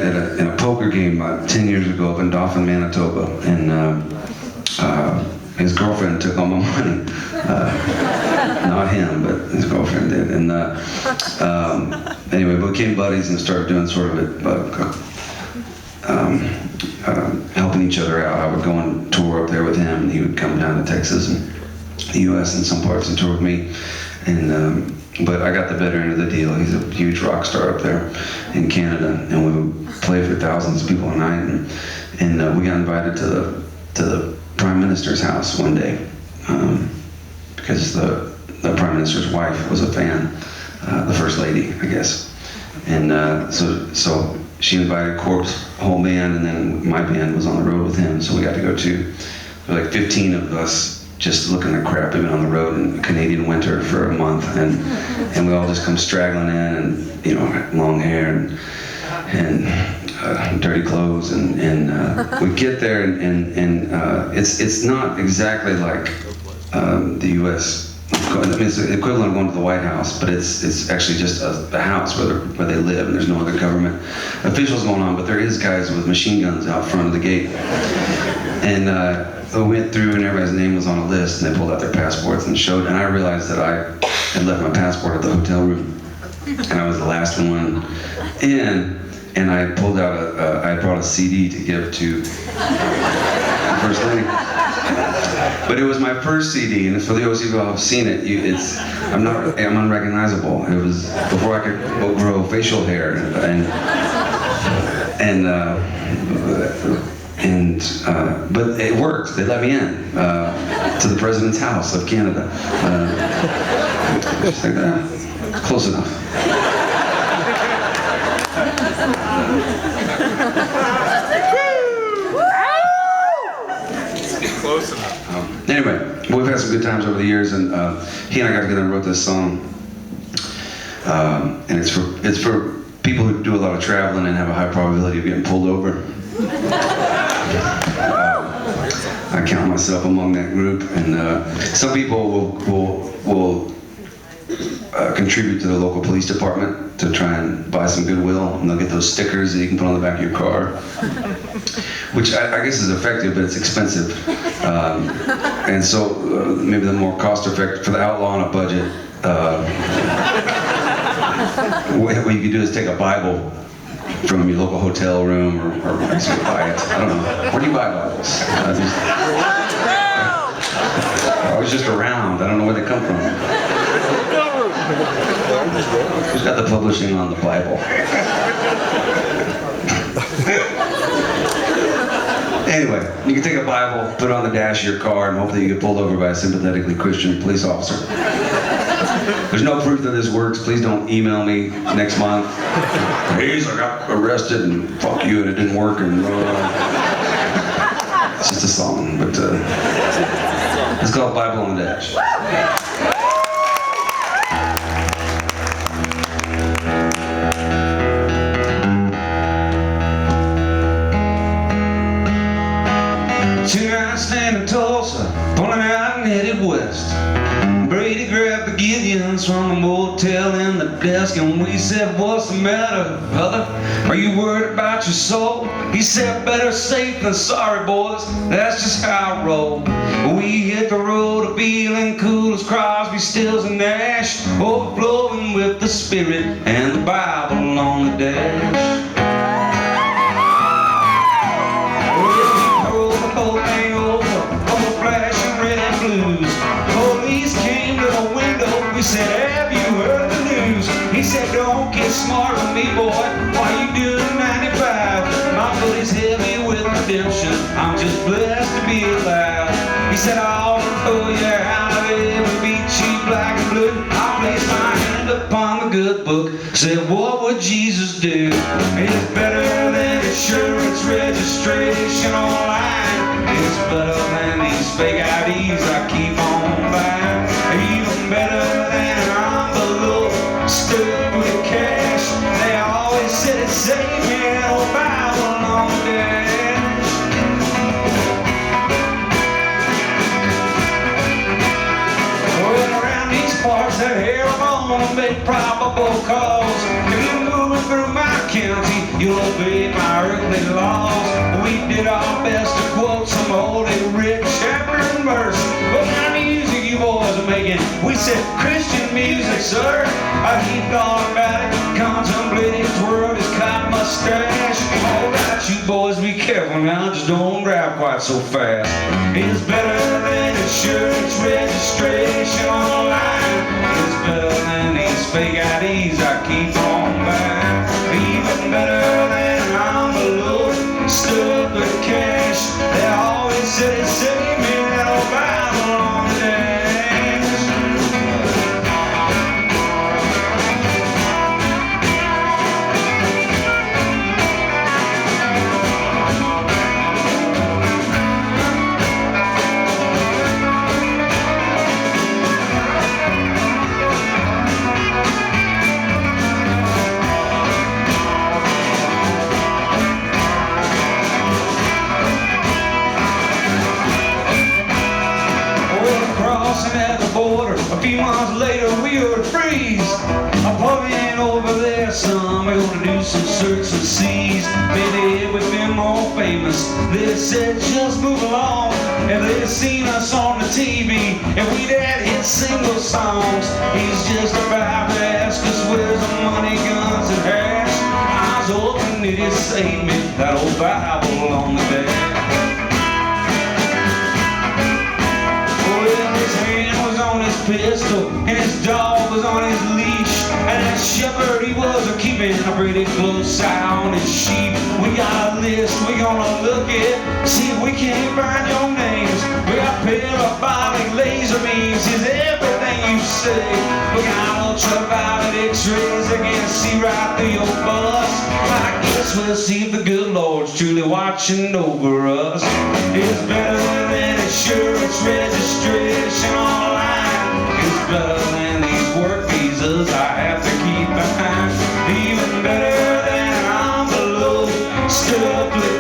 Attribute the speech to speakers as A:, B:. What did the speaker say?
A: in a poker game 10 years ago up in Dauphin, Manitoba, and his girlfriend took all my money. Not him, but his girlfriend did. And anyway, we became buddies and started doing sort of helping each other out. I would go on tour up there with him, and he would come down to Texas and the U.S. in some parts and tour with me. And but I got the better end of the deal. He's a huge rock star up there in Canada, and we would play for thousands of people a night. And we got invited to the Prime Minister's house one day because the Prime Minister's wife was a fan, the First Lady, I guess. And so she invited Corb's whole band, and then my band was on the road with him, so we got to go too. There were like 15 of us just looking at crap, living on the road in Canadian winter for a month, and we all just come straggling in, and long hair and dirty clothes, and we get there, and it's not exactly like the U.S. I mean, it's the equivalent of going to the White House, but it's actually just a house where they live, and there's no other government officials going on, but there is guys with machine guns out front of the gate. And we went through, and everybody's name was on a list, and they pulled out their passports and showed, and I realized that I had left my passport at the hotel room, and I was the last one in, and I pulled out I brought a CD to give to the First Lady. But it was my first CD, and for those of you who have seen it, I'm unrecognizable. It was before I could grow facial hair, but it worked. They let me in to the President's house of Canada. Just like that, close enough.
B: Close enough.
A: Anyway, we've had some good times over the years, and he and I got together and wrote this song. And it's for people who do a lot of traveling and have a high probability of getting pulled over. I count myself among that group, and some people will contribute to the local police department to try and buy some goodwill, and they'll get those stickers that you can put on the back of your car, which I guess is effective, but it's expensive. And so maybe the more cost-effective, for the outlaw on a budget, what you could do is take a Bible from your local hotel room, or actually buy it. I don't know. Where do you buy Bibles? I was just around. I don't know where they come from. Who's got the publishing on the Bible? Anyway, you can take a Bible, put it on the dash of your car, and hopefully you get pulled over by a sympathetically Christian police officer. There's no proof that this works. Please don't email me next month. Hayes, I got arrested, and fuck you, and it didn't work, and it's just a song, but it's called Bible on the Dash. Tonight, standing in Tulsa, pulling out and headed west. Brady grabbed the Gideons from the motel in the desk, and we said, "What's the matter, brother? Are you worried about your soul?" He said, "Better safe than sorry, boys. That's just how I roll." We hit the road a feeling cool as Crosby, Stills, and Nash, overflowing with the Spirit and the Bible on the dash. We said, "Have you heard the news?" He said, "Don't get smart with me, boy. Why you doing 95? My foot is heavy with redemption. I'm just blessed to be alive." He said, "I ought to throw you out of every beat cheap black and blue." I placed my hand upon the good book. Said, "What would Jesus do?" It's better than insurance registration online. It's better than these fake IDs I keep on buying. Even better than an envelope stuffed with cash. They always said it saved me in a Bible on the dash. Well, around these parts, they're here on a big probable cause. If you're moving through my county, you'll obey my earthly laws. We did our best to quote some holy writ, chapter and verse. What kind of music you boys are making? We said Christian music, sir. He thought about it, contemplated his word, his cop mustache. All right, you boys, be careful now, just don't drive quite so fast. It's better than insurance registration online. It's better than these fake IDs I keep on buying. Even better than an envelope stuffed with cash. They always said it saved me that old Bible on the dash. Crossing at the border, a few months later we were to freeze. I'm pulling over there, son, we're gonna do some search and seize. Maybe we've been more famous. They said just move along. If they'd seen us on the TV, if we'd had hit single songs, he's just about to ask us where's the money, guns, and hash. I was hoping that he'd save me that old Bible on the dash. His hand was on his pistol, and his dog was on his leash. And that shepherd, he was keeping a pretty close eye on his sheep. We got a list, we gonna look it, see if we can't find your names. We got parabolic laser beams, is everything you say. We got ultraviolet x-rays that can see right through your bus. I guess we'll see if the good Lord's truly watching over us. It's better than insurance registration online. It's better than these work visas I have to keep behind. Even better than an envelope stuffed with